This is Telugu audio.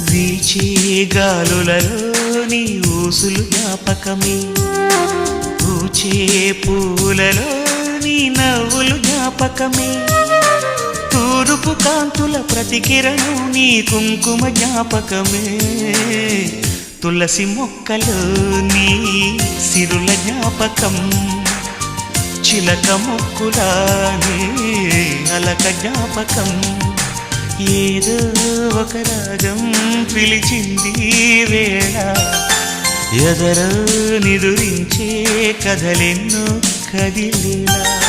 వీచే గాలులలో నీ ఊసులు జ్ఞాపకమే, పూచే పూలలో నీ నవ్వులు జ్ఞాపకమే, తూరుపు కాంతుల ప్రతికిరణం నీ కుంకుమ జ్ఞాపకమే, తులసి మొక్కలో నీ సిరుల జ్ఞాపకం, చిలక మొక్కులానే అలక జ్ఞాపకం, ఏదో ఒక రాగం పిలిచింది వేళ, ఎదరో నిదురించే కథలెన్నో కదిలేలా.